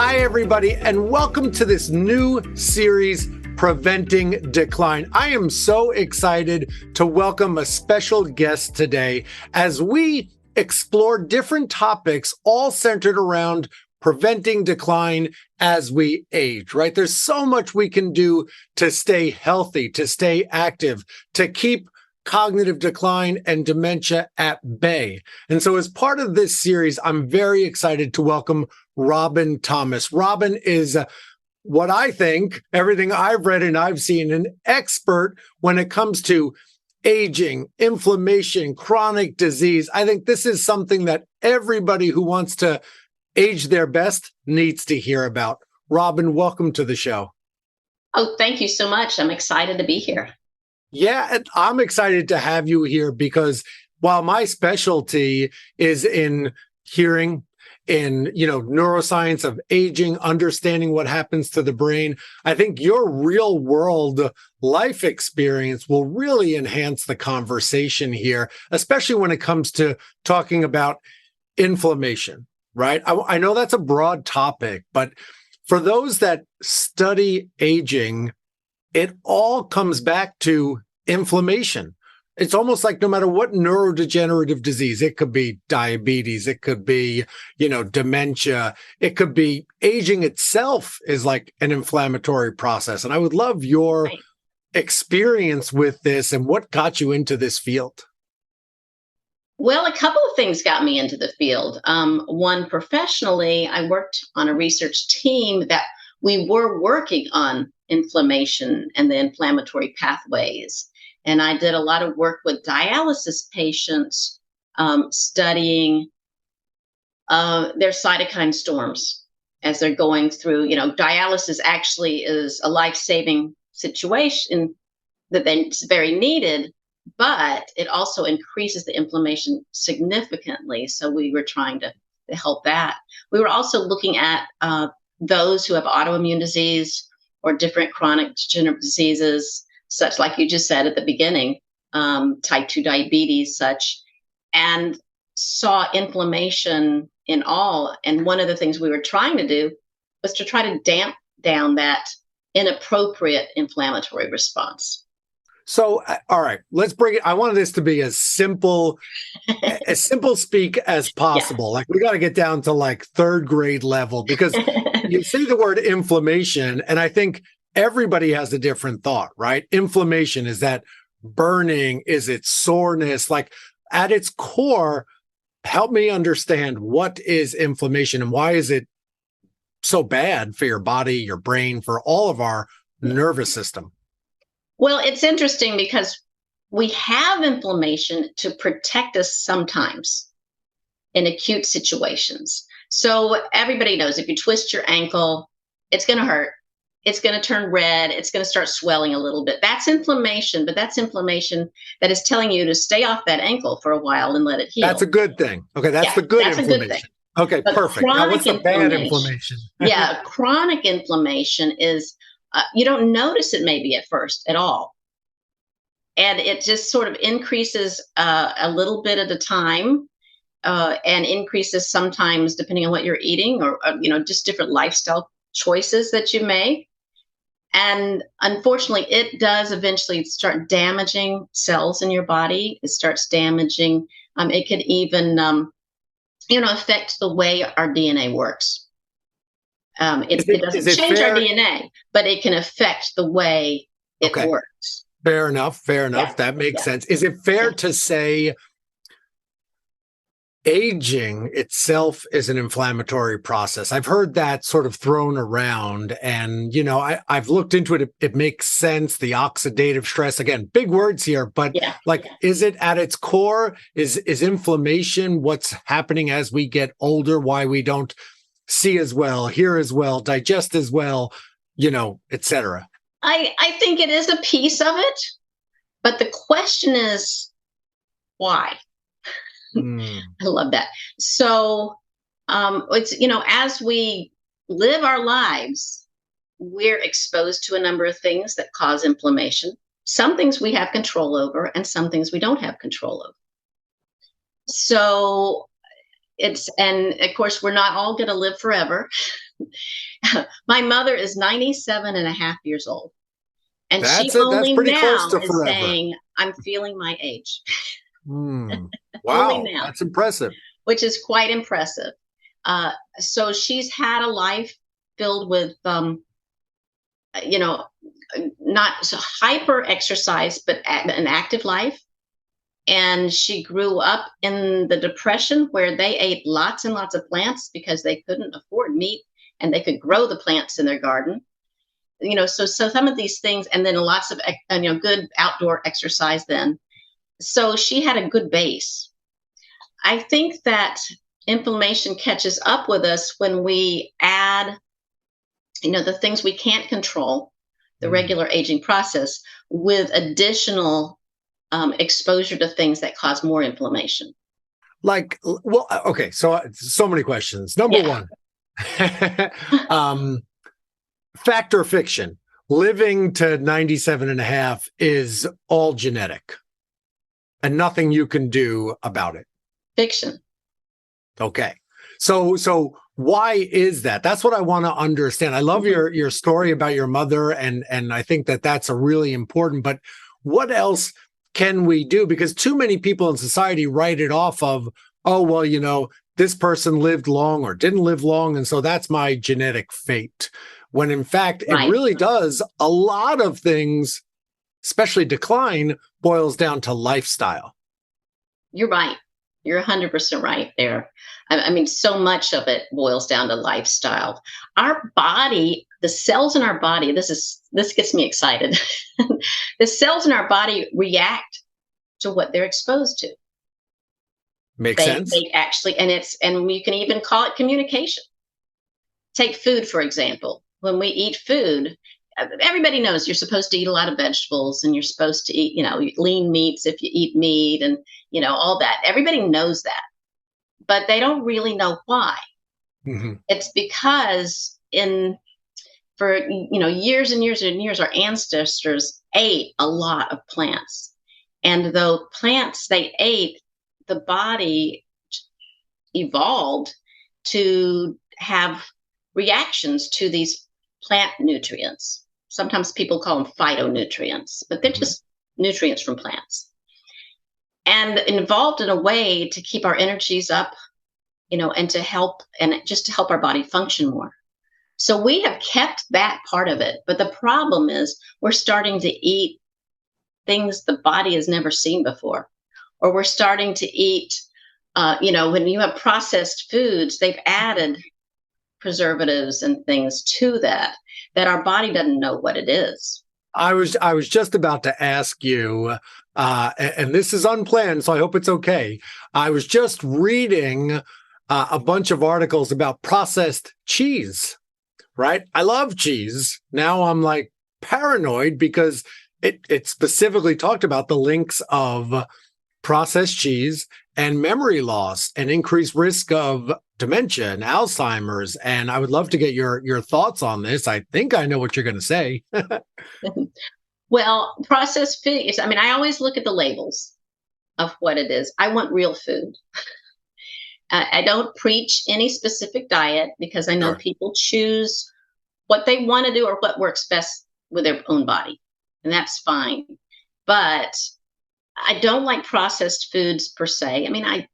Hi, everybody, and welcome to this new series, Preventing Decline. I am so excited to welcome a special guest today as we explore different topics all centered around preventing decline as we age, right? There's so much we can do to stay healthy, to stay active, to keep cognitive decline and dementia at bay. And so as part of this series, I'm very excited to welcome Robin Thomas. Robin is what I think, everything I've read and I've seen, an expert when it comes to aging, inflammation, chronic disease. I think this is something that everybody who wants to age their best needs to hear about. Robin, welcome to the show. Oh, thank you so much. I'm excited to be here. Yeah, and I'm excited to have you here because while my specialty is in hearing, in neuroscience of aging, understanding what happens to the brain, I think your real world life experience will really enhance the conversation here, especially when it comes to talking about inflammation, right? I know that's a broad topic, but for those that study aging, it all comes back to inflammation. It's almost like no matter what neurodegenerative disease, it could be diabetes, it could be, dementia, it could be aging itself is like an inflammatory process. And I would love your experience with this and what got you into this field. Well, a couple of things got me into the field. One, professionally, I worked on a research team that we were working on inflammation and the inflammatory pathways. And I did a lot of work with dialysis patients, studying their cytokine storms as they're going through. Dialysis actually is a life-saving situation that's very needed, but it also increases the inflammation significantly. So we were trying to help that. We were also looking at those who have autoimmune disease or different chronic degenerative diseases, such like you just said at the beginning, type 2 diabetes, such, and saw inflammation in all. And one of the things we were trying to do was to try to damp down that inappropriate inflammatory response. So, all right, let's bring it. I wanted this to be as simple speak as possible. Like we got to get down to like third grade level because you say the word inflammation, and I think everybody has a different thought, right? Inflammation, is that burning? Is it soreness? Like at its core, help me understand what is inflammation and why is it so bad for your body, your brain, for all of our nervous system? Well, it's interesting because we have inflammation to protect us sometimes in acute situations. So everybody knows if you twist your ankle, it's going to hurt. It's going to turn red. It's going to start swelling a little bit. That's inflammation, but that's inflammation that is telling you to stay off that ankle for a while and let it heal. That's a good thing. Okay, that's the good inflammation. A good thing. Okay, but perfect. Now, what's the bad inflammation? Yeah, chronic inflammation is, you don't notice it maybe at first at all. And it just sort of increases a little bit at a time and increases sometimes depending on what you're eating or, just different lifestyle choices that you make. And unfortunately, it does eventually start damaging cells in your body. It starts damaging, it could even, affect the way our DNA works. It doesn't change our DNA, but it can affect the way it works. Fair enough. Yeah. That makes sense. Is it fair to say aging itself is an inflammatory process? I've heard that sort of thrown around and, I've looked into it. It makes sense. The oxidative stress, again, big words here, but is it at its core? Is inflammation what's happening as we get older? Why we don't see as well, hear as well, digest as well, et cetera? I think it is a piece of it, but the question is why? I love that. So it's, as we live our lives, we're exposed to a number of things that cause inflammation. Some things we have control over and some things we don't have control over. So and of course, we're not all going to live forever. My mother is 97 and a half years old. And she That's it. That's only pretty close now to is forever. saying, I'm feeling my age. Hmm. Only Wow, now, that's impressive. which is quite impressive. So she's had a life filled with, you know, not so hyper exercise, but an active life. And she grew up in the Depression where they ate lots and lots of plants because they couldn't afford meat and they could grow the plants in their garden. So some of these things, and then lots of good outdoor exercise then. So she had a good base. I think that inflammation catches up with us when we add, the things we can't control, the Hmm. regular aging process, with additional exposure to things that cause more inflammation. Well, okay. So many questions. Number Yeah. one, um, fact or fiction? Living to 97 and a half is all genetic and nothing you can do about it. Fiction. Okay. So why is that? That's what I want to understand. I love Mhm. your story about your mother, and I think that that's a really important, but what else can we do? Because too many people in society write it off of, oh, well, this person lived long or didn't live long, and so that's my genetic fate. When in fact, it Right. really does a lot of things, especially decline, boils down to lifestyle. You're right. You're 100% right there. I mean, so much of it boils down to lifestyle. Our body, the cells in our body, this gets me excited. The cells in our body react to what they're exposed to. Make They sense? they actually, and you can even call it communication. Take food, for example. When we eat food, everybody knows you're supposed to eat a lot of vegetables and you're supposed to eat, lean meats if you eat meat and, all that. Everybody knows that, but they don't really know why. Mhm. It's because for years and years and years, our ancestors ate a lot of plants. And though plants they ate, the body evolved to have reactions to these plant nutrients. Sometimes people call them phytonutrients, but they're Mhm. just nutrients from plants. And involved in a way to keep our energies up, and to help and just to help our body function more. So we have kept that part of it. But the problem is we're starting to eat things the body has never seen before. Or we're starting to eat, when you have processed foods, they've added preservatives and things to that our body doesn't know what it is. I was just about to ask you, and this is unplanned, so I hope it's okay. I was just reading a bunch of articles about processed cheese, right? I love cheese. Now I'm like paranoid because it specifically talked about the links of processed cheese and memory loss and increased risk of dementia and Alzheimer's. And I would love to get your thoughts on this. I think I know what you're going to say. Well, processed foods, I mean, I always look at the labels of what it is. I want real food. I don't preach any specific diet because I know Sure. people choose what they want to do or what works best with their own body, and that's fine. But I don't like processed foods per se. I mean, I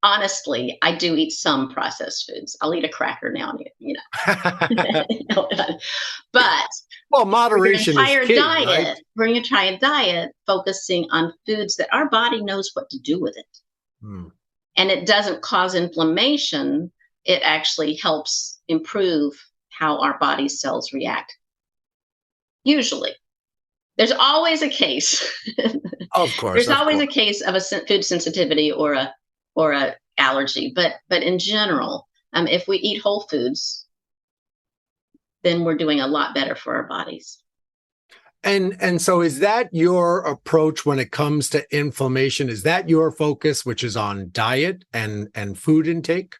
honestly, I do eat some processed foods. I'll eat a cracker now and but Well, moderation is key, right? we're going to try a diet focusing on foods that our body knows what to do with it. Hmm. And it doesn't cause inflammation. It actually helps improve how our body cells react. Usually, there's always a case. Of course, There's of always course. a case of a food sensitivity or a allergy, but in general, if we eat whole foods, then we're doing a lot better for our bodies. And so is that your approach when it comes to inflammation? Is that your focus, which is on diet and food intake?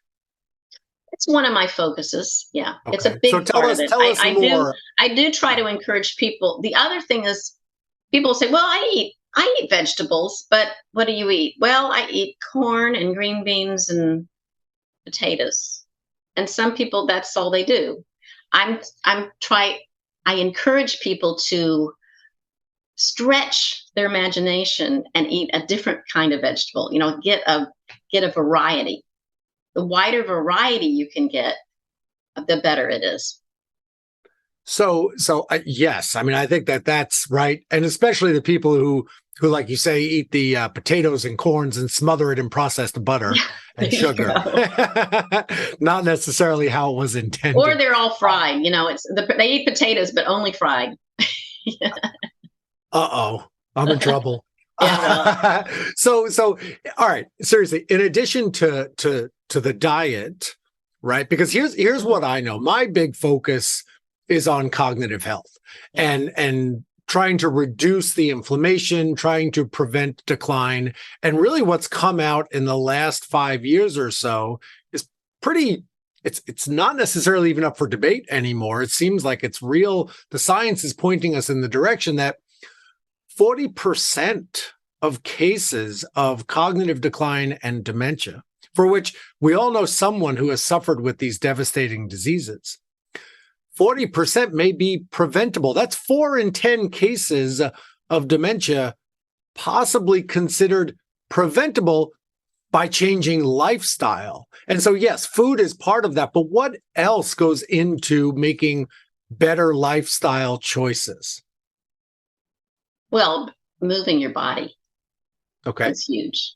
It's one of my focuses. Yeah, it's a Okay. So big tell part of us it. tell us more. I do try to encourage people. The other thing is people say, "Well, I eat vegetables, but what do you eat?" Well, I eat corn and green beans and potatoes. And some people that's all they do. I'm try I encourage people to stretch their imagination and eat a different kind of vegetable. Get a variety. The wider variety you can get, the better it is. So yes, I mean, I think that that's right, and especially the people who, like you say, eat the potatoes and corns and smother it in processed butter and There you sugar. go. Not necessarily how it was Or intended. they're all fried. They eat potatoes, but only fried. Uh-oh, I'm in trouble. Yeah, well, So all right, seriously, in addition to the diet, right? Because here's what I know. My big focus is on cognitive health yeah. and trying to reduce the inflammation, trying to prevent decline. And really what's come out in the last 5 years or so is pretty it's not necessarily even up for debate anymore. It seems like it's real. The science is pointing us in the direction that 40% of cases of cognitive decline and dementia, for which we all know someone who has suffered with these devastating diseases, 40% may be preventable. That's 4 in 10 cases of dementia possibly considered preventable by changing lifestyle. And so, yes, food is part of that. But what else goes into making better lifestyle choices? Well, moving your body Okay. is huge.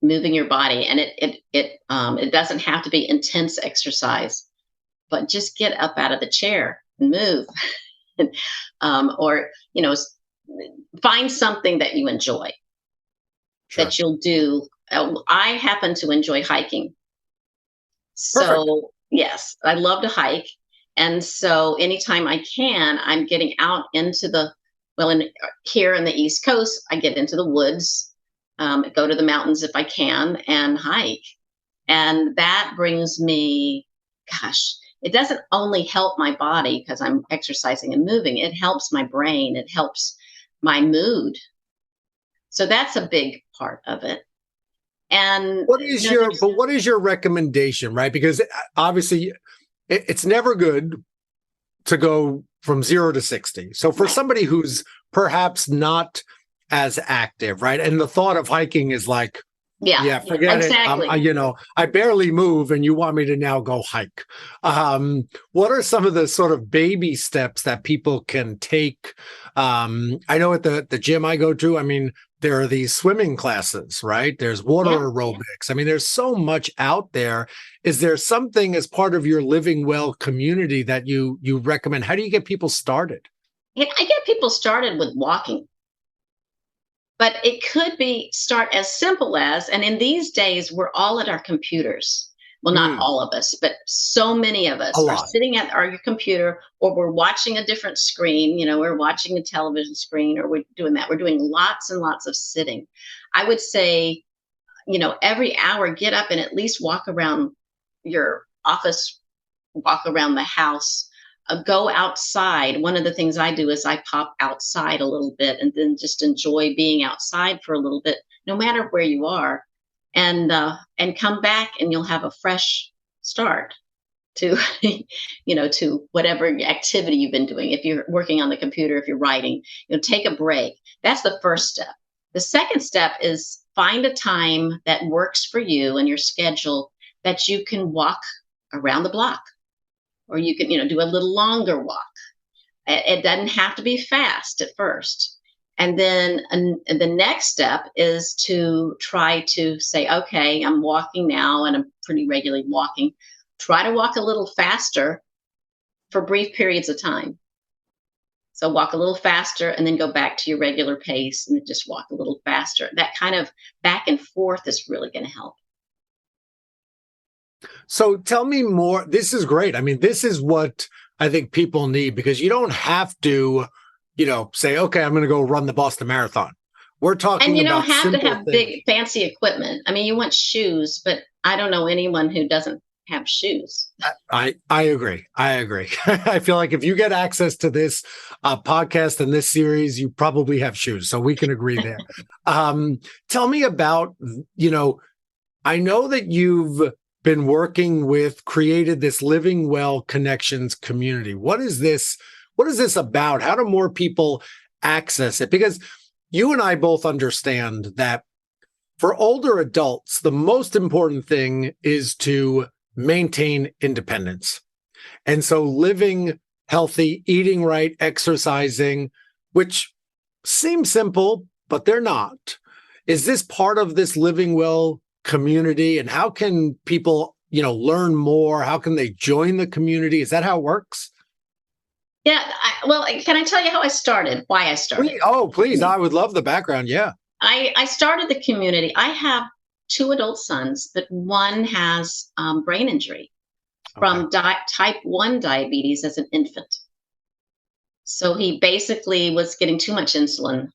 Moving your body, and it doesn't have to be intense exercise, but just get up out of the chair and move, or find something that you enjoy Sure. that you'll do. I happen to enjoy hiking, Perfect. so yes, I love to hike, and so anytime I can, I'm getting out into the well, here in the East Coast, I get into the woods, go to the mountains if I can, and hike. And that brings me, gosh, it doesn't only help my body because I'm exercising and moving, it helps my brain, it helps my mood. So that's a big part of it. And, there's, what is your recommendation, right? Because obviously it's never good to go from 0 to 60. So for right. somebody who's perhaps not as active, right? And the thought of hiking is like, yeah, forget it. Exactly. I barely move and you want me to now go hike. What are some of the sort of baby steps that people can take? I know at the gym I go to, I mean, there are these swimming classes, right? There's water Yeah. aerobics. I mean, there's so much out there. Is there something as part of your Living Well community that you recommend? How do you get people started? I get people started with walking. But it could be start as simple as, and in these days, we're all at our computers. Well, not Mm, all of us, but so many of a us are lot. sitting at our computer, or we're watching a different screen. We're watching a television screen, or we're doing that. We're doing lots and lots of sitting. I would say, every hour, get up and at least walk around your office, walk around the house, go outside. One of the things I do is I pop outside a little bit and then just enjoy being outside for a little bit, no matter where you are, and come back and you'll have a fresh start to to whatever activity you've been doing. If you're working on the computer, if you're writing, take a break. That's the first step. The second step is find a time that works for you and your schedule that you can walk around the block, or you can do a little longer walk. It doesn't have to be fast at first. And then the next step is to try to say, okay, I'm walking now and I'm pretty regularly walking. Try to walk a little faster for brief periods of time. So walk a little faster and then go back to your regular pace and then just walk a little faster. That kind of back and forth is really going to help. So tell me more. This is great. I mean, this is what I think people need, because you don't have to, say, okay, I'm going to go run the Boston Marathon. We're And talking you don't about have to simple have things. big fancy equipment. I mean, you want shoes, but I don't know anyone who doesn't have shoes. I agree. I agree. I feel like if you get access to this podcast and this series, you probably have shoes. So we can agree there. Tell me about, I know that you've been working with, created this Living Well Connections community. What is this? What is this about? How do more people access it? Because you and I both understand that for older adults, the most important thing is to maintain independence. And so living healthy, eating right, exercising, which seem simple, but they're not. Is this part of this Living Well community? And how can people, learn more? How can they join the community? Is that how it works? Yeah. Well, can I tell you how I started? Why I started? Please. I would love the background. Yeah. I started the community. I have two adult sons, but one has brain injury Okay. from type 1 diabetes as an infant. So he basically was getting too much insulin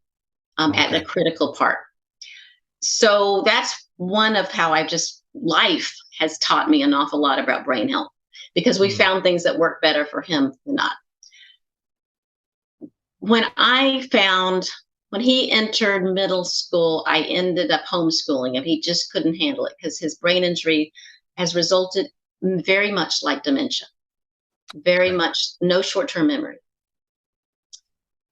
at a Okay. critical part. So that's one of how life has taught me an awful lot about brain health, because we Mm. found things that work better for him than not. When he entered middle school, I ended up homeschooling him. He just couldn't handle it because his brain injury has resulted very much like dementia, very Okay. much no short-term memory.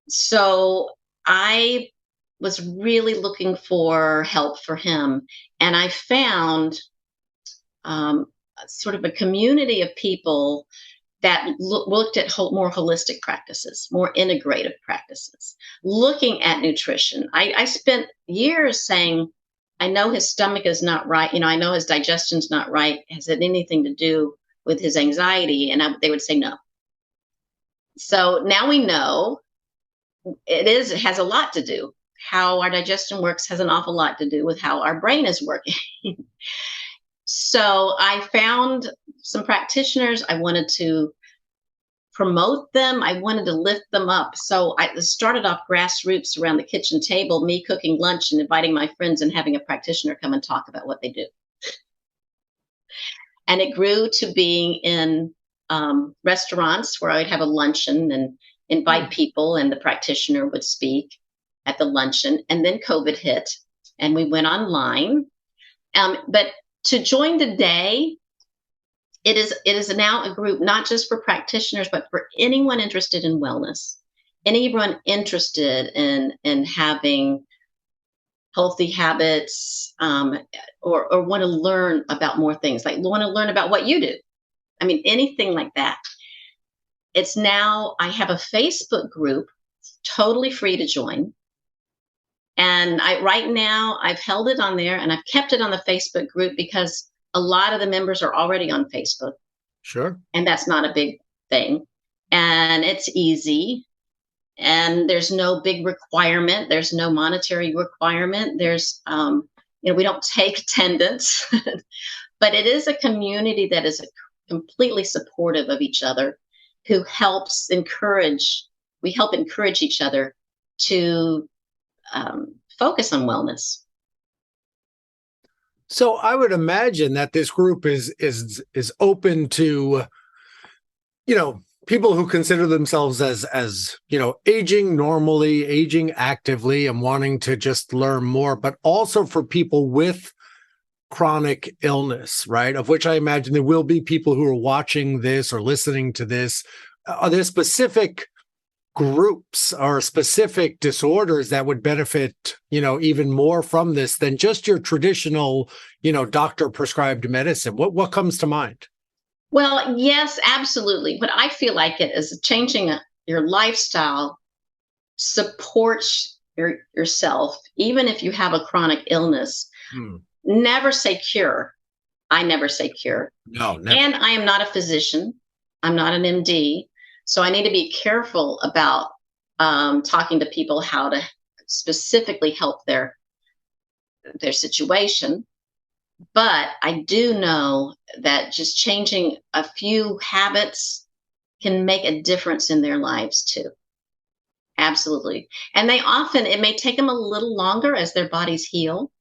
So I was really looking for help for him. And I found sort of a community of people that looked at more holistic practices, more integrative practices, looking at nutrition. I spent years saying, I know his stomach is not right. I know his digestion's not right. Has it anything to do with his anxiety? And they would say no. So now we know it has a lot to do. How our digestion works has an awful lot to do with how our brain is working. So I found some practitioners. I wanted to promote them. I wanted to lift them up. So I started off grassroots around the kitchen table, me cooking lunch and inviting my friends and having a practitioner come and talk about what they do. And it grew to being in restaurants where I would have a luncheon and invite people, and the practitioner would speak at the luncheon. And then COVID hit, and we went online. But to join today, it is now a group not just for practitioners, but for anyone interested in wellness, anyone interested in having healthy habits, or want to learn about more things, like want to learn about what you do. I mean, anything like that. I have a Facebook group, totally free to join. And right now I've held it on there, and I've kept it on the Facebook group because a lot of the members are already on Facebook. Sure. And that's not a big thing. And it's easy. And there's no big requirement. There's no monetary requirement. We don't take attendance, but it is a community that is completely supportive of each other, who we help encourage each other to focus on wellness. So I would imagine that this group is open to, people who consider themselves as aging normally, aging actively, and wanting to just learn more, but also for people with chronic illness, right? Of which I imagine there will be people who are watching this or listening to this. Are there specific groups or specific disorders that would benefit, even more from this than just your traditional, doctor prescribed medicine? What comes to mind? Well, yes, absolutely. But I feel like it is changing your lifestyle supports yourself, even if you have a chronic illness. Hmm. Never say cure. I never say cure. No, never. And I am not a physician. I'm not an MD. So I need to be careful about talking to people how to specifically help their situation. But I do know that just changing a few habits can make a difference in their lives too. Absolutely. And it may take them a little longer as their bodies heal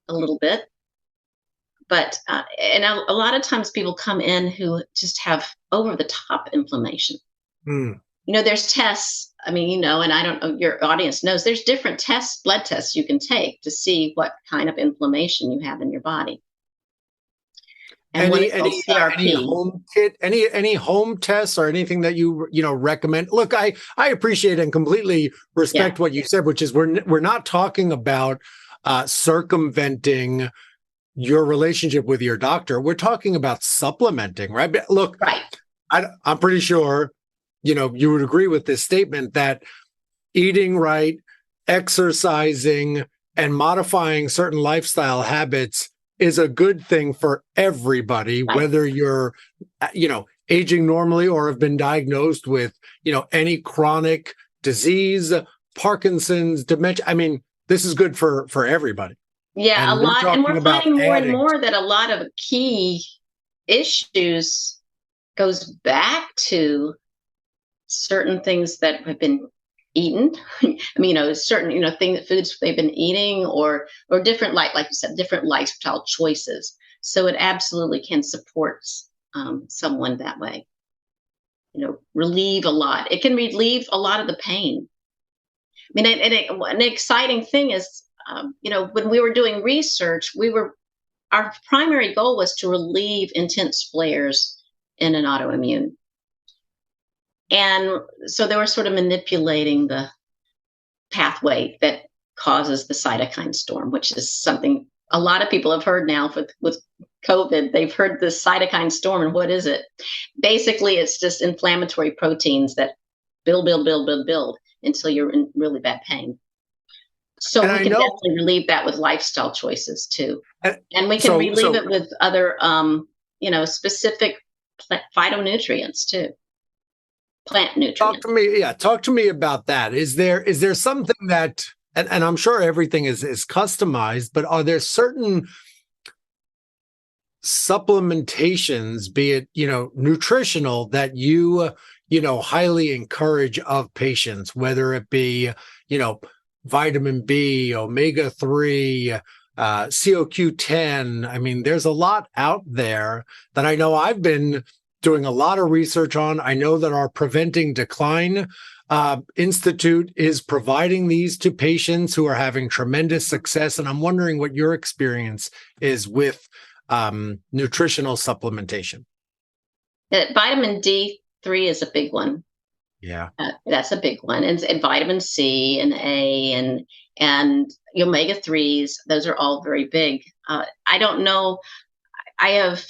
a little bit. But and a lot of times people come in who just have over the top inflammation. Hmm. There's tests. I mean, and I don't know, your audience knows there's different tests, blood tests you can take to see what kind of inflammation you have in your body. and one is called Any CRP. home kit, any home tests or anything that you know recommend? Look, I appreciate and completely Yeah, respect what you said, which is we're not talking about circumventing your relationship with your doctor. We're talking about supplementing, right? But look, right. I'm pretty sure you know you would agree with this statement that eating right, exercising, and modifying certain lifestyle habits is a good thing for everybody, Right. whether you're, you know, aging normally or have been diagnosed with, you know, any chronic disease, Parkinson's, dementia. I mean, this is good for everybody. Yeah, a And we're lot, and talking we're about finding more and adding. more that a lot of key issues goes back to certain things that have been eaten. I mean, certain, thing that foods they've been eating, or different, like you said, different lifestyle choices. So it absolutely can support someone that way. Relieve a lot. It can relieve a lot of the pain. I mean, an exciting thing is, when we were doing research, our primary goal was to relieve intense flares in an autoimmune. And so they were sort of manipulating the pathway that causes the cytokine storm, which is something a lot of people have heard now with COVID. They've heard the cytokine storm, and what is it? Basically, it's just inflammatory proteins that build until you're in really bad pain. So And we I can know, definitely relieve that with lifestyle choices too, and and we can relieve so it with other, specific phytonutrients too, plant talk to nutrients. me, yeah, talk to me about that. Is there something that, and I'm sure everything is customized, but are there certain supplementations, be it, you know, nutritional, that you know, highly encourage of patients, whether it be, you know, vitamin B, omega-3, CoQ10? I mean, there's a lot out there that I know I've been doing a lot of research on. I know that our Preventing Decline Institute is providing these to patients who are having tremendous success. And I'm wondering what your experience is with nutritional supplementation. Vitamin D3 is a big one. Yeah, That's a big one, and vitamin C and A and omega threes. Those are all very big. I don't know. I have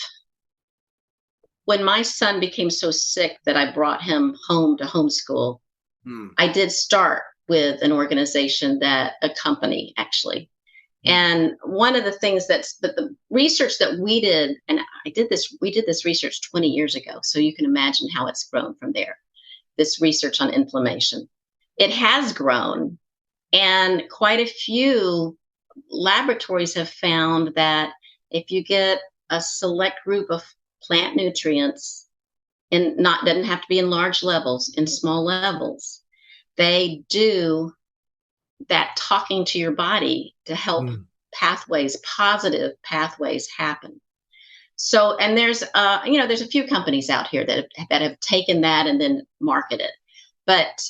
When my son became so sick that I brought him home to homeschool. mm, I did start with an organization, a company actually. mm, And one of the things that the research that we did, and we did this research 20 years ago. So you can imagine how it's grown from there. This research on inflammation. It has grown, and quite a few laboratories have found that if you get a select group of plant nutrients, and not doesn't have to be in large levels, in small levels, they do that talking to your body to help mm. positive pathways happen. So, and there's a few companies out here that have taken that and then market it, but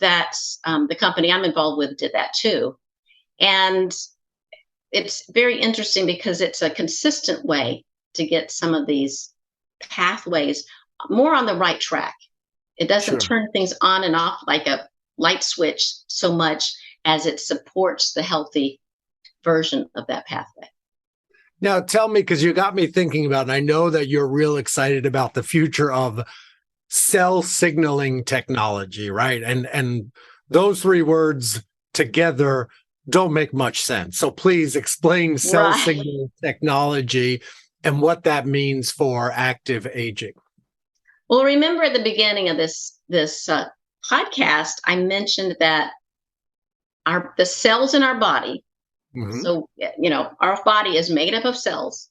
that's the company I'm involved with did that too, and it's very interesting because it's a consistent way to get some of these pathways more on the right track. It doesn't Sure. turn things on and off like a light switch so much as it supports the healthy version of that pathway. Now tell me, because you got me thinking about, and I know that you're real excited about the future of cell signaling technology, right? And those three words together don't make much sense. So please explain cell Right. signaling technology and what that means for active aging. Well, remember at the beginning of this podcast, I mentioned that the cells in our body. Mhm. So our body is made up of cells.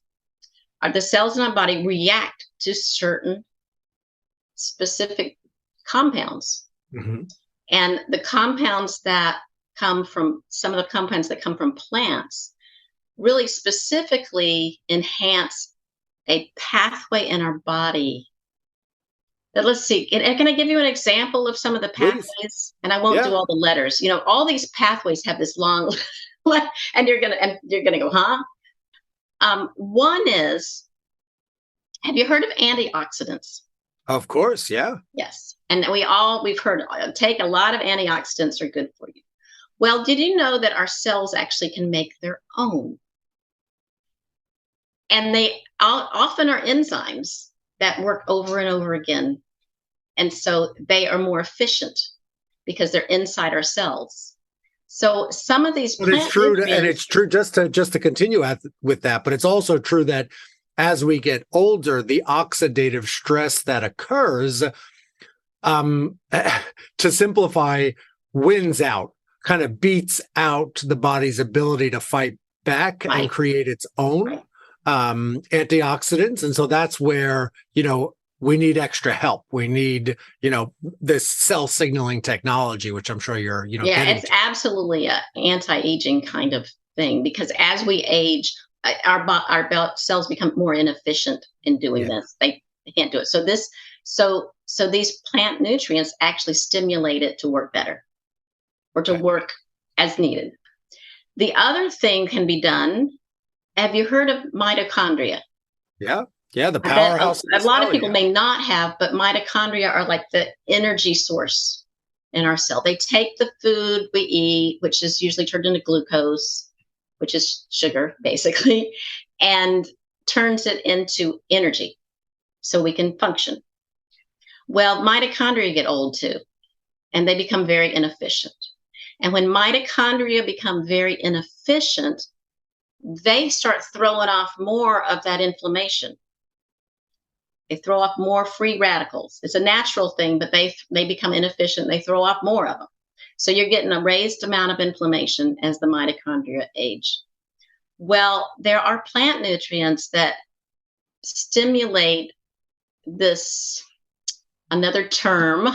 The cells in our body react to certain specific compounds, Mhm. and the compounds that come from some of the compounds that come from plants really specifically enhance a pathway in our body. Let's see. Can I give you an example of some of the Please. pathways? And I won't do Yeah. all the letters. All these pathways have this long, and you're gonna go, huh? One is Have you heard of antioxidants? Of course. Yeah. Yes. And we've heard take a lot of antioxidants are good for you. Well, did you know that our cells actually can make their own? And they often are enzymes that work over and over again. And so they are more efficient because they're inside our cells. So some of these But it's plant true, and nutrients, it's true just to continue with that. But it's also true that as we get older, the oxidative stress that occurs, to simplify, wins out, kind of beats out the body's ability to fight back right, and create its own right. antioxidants. And so that's where, we need extra help. We need, this cell signaling technology, which I'm sure you're, Yeah, getting it's to. absolutely a anti-aging kind of thing because as we age, our cells become more inefficient in doing Yeah. this. They can't do it. So these plant nutrients actually stimulate it to work better or to Okay. work as needed. The other thing can be done. Have you heard of mitochondria? Yeah. Yeah. The I bet powerhouse of a the lot of cell. people Yeah. may not have, but mitochondria are like the energy source in our cell. They take the food we eat, which is usually turned into glucose, which is sugar, basically, and turns it into energy so we can function. Well, mitochondria get old too, and they become very inefficient. And when mitochondria become very inefficient, they start throwing off more of that inflammation. They throw off more free radicals. It's a natural thing, but they become inefficient. They throw off more of them. So you're getting a raised amount of inflammation as the mitochondria age. Well, there are plant nutrients that stimulate this, another term,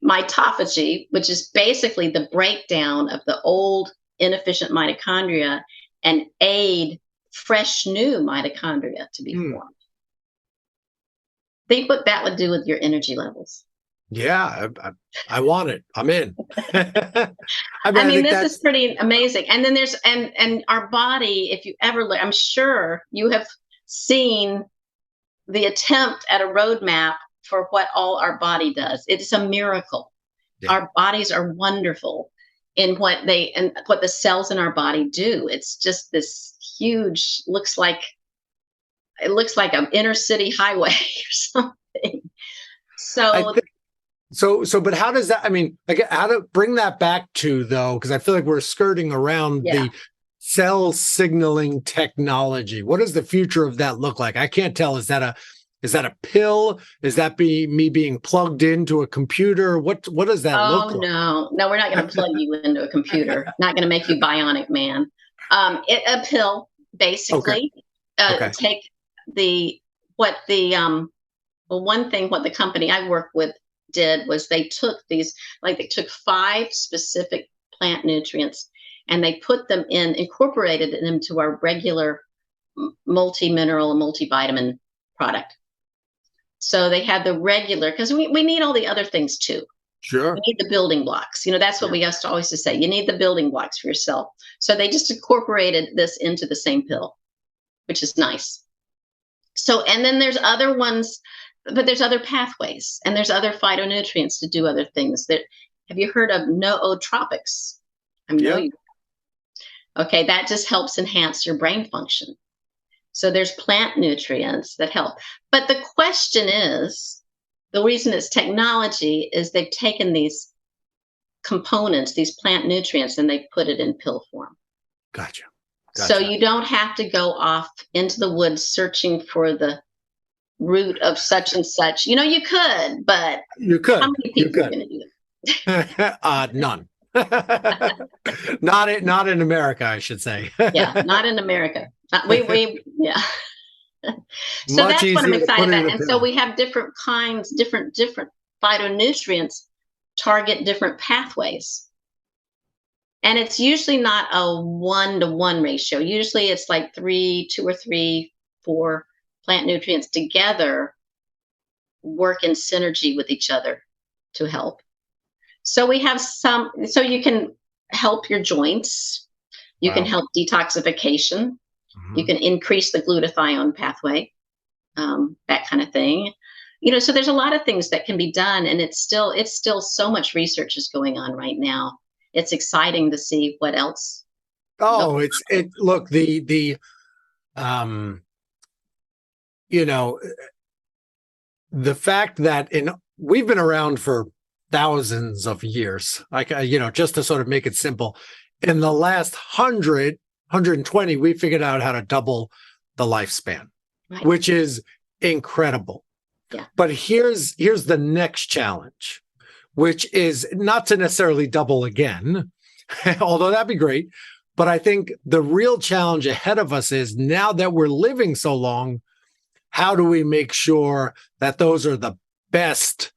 mitophagy, which is basically the breakdown of the old inefficient mitochondria and aid fresh new mitochondria to be Hmm. formed. Think what that would do with your energy levels. Yeah, I want it. I'm in. I I mean, think this is that's pretty amazing. And then there's and our body, if you ever look, I'm sure you have seen the attempt at a roadmap for what all our body does. It's a miracle. yeah. Our bodies are wonderful in what the cells in our body do. It's just this huge, it looks like an inner city highway or something. I So think so. But how does that? I mean, like, how to bring that back to though? Because I feel like we're skirting around yeah. the cell signaling technology. What does the future of that look like? I can't tell. Is that a pill? Is that me being plugged into a computer? What does that Oh look like? no, we're not going to plug you into a computer. Not going to make you bionic man. A pill Okay. basically. Okay. Take the what the well, one thing what the company I work with did was they took 5 specific plant nutrients and they put them incorporated them into our regular multi mineral and multivitamin product. So they had the regular because we need all the other things too. You Sure. need the building blocks. That's what Yeah. we used to always to say. You need the building blocks for yourself. So they just incorporated this into the same pill, which is nice. So, and then there's other ones, but there's other pathways and there's other phytonutrients to do other things. Have you heard of nootropics? I know Yeah. you. Okay, that just helps enhance your brain function. So there's plant nutrients that help. But the question is, the reason it's technology is they've taken these components, these plant nutrients, and they put it in pill form. Gotcha. So Gotcha. you don't have to go off into the woods searching for the root of such and such. You could, but You how could. many You people are could. going to do None. Not in America, I should say. it? Yeah, not in America. Yeah. So Much that's what I'm easier to excited put it in about. a And so pill. we have different kinds, different phytonutrients target different pathways. And it's usually not a 1-to-1 ratio. Usually it's like 2 or 3, 4 plant nutrients together work in synergy with each other to help. So we have so you can help your joints, you can Wow. help detoxification, you Mhm. can increase the glutathione pathway. that kind of thing. So there's a lot of things that can be done, and it's still so much research is going on right now. It's exciting to see what else. Oh, look, um, you know, the fact that we've been around for thousands of years, like, just to sort of make it simple, in the last 120, we figured out how to double the lifespan, Right. which is incredible. Yeah. But here's the next challenge, which is not to necessarily double again, although that'd be great. But I think the real challenge ahead of us is, now that we're living so long, how do we make sure that those are the best,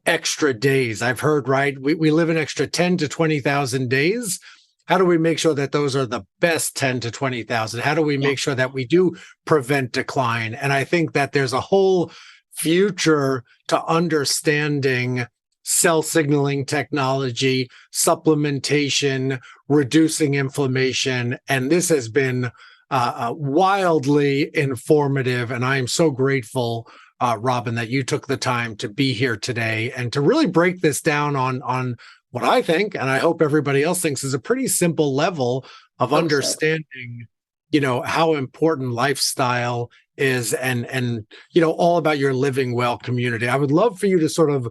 extra days? I've heard, right? We live an extra 10 to 20,000 days. How do we make sure that those are the best 10 to 20,000? How do we make sure that we do prevent decline? And I think that there's a whole future to understanding cell signaling technology, supplementation, reducing inflammation. And this has been wildly informative. And I am so grateful, Robin, that you took the time to be here today and to really break this down on what I think, and I hope everybody else thinks, is a pretty simple level of understanding, how important lifestyle is, and all about your Living Well community. I would love for you to sort of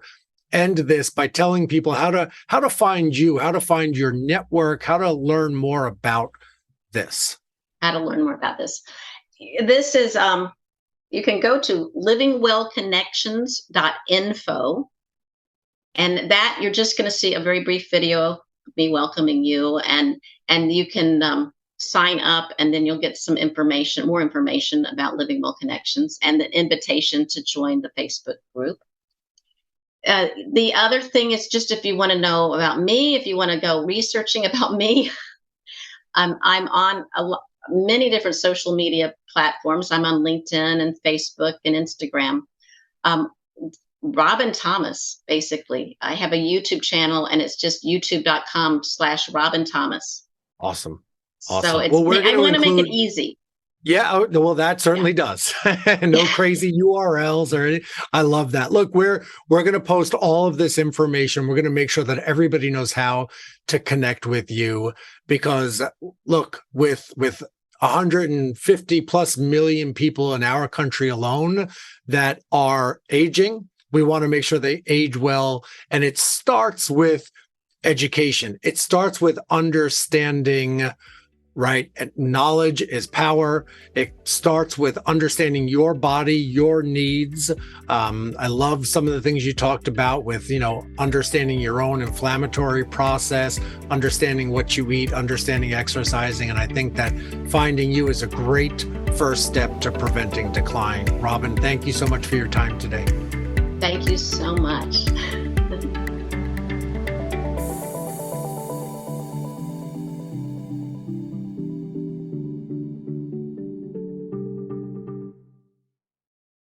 end this by telling people how to find you, how to find your network, how to learn more about this. How to learn more about this. This is you can go to livingwellconnections.info, and that you're just going to see a very brief video of me welcoming you, and you can sign up, and then you'll get some more information about Living Well Connections and the invitation to join the Facebook group. The other thing is, just if you want to know about me, if you want to go researching about me, I'm on many different social media platforms. I'm on LinkedIn and Facebook and Instagram. Robin Thomas, basically. I have a YouTube channel, and it's just youtube.com/Robin Thomas. Awesome. So Awesome. Well, I want to make it easy. Yeah, well, that certainly does. No crazy URLs or anything. I love that. Look, we're going to post all of this information. We're going to make sure that everybody knows how to connect with you, because look, with 150 plus million people in our country alone that are aging, we want to make sure they age well. And it starts with education. It starts with understanding, right? And knowledge is power. It starts with understanding your body, your needs. I love some of the things you talked about with, understanding your own inflammatory process, understanding what you eat, understanding exercising. And I think that finding you is a great first step to preventing decline. Robin, thank you so much for your time today. Thank you so much.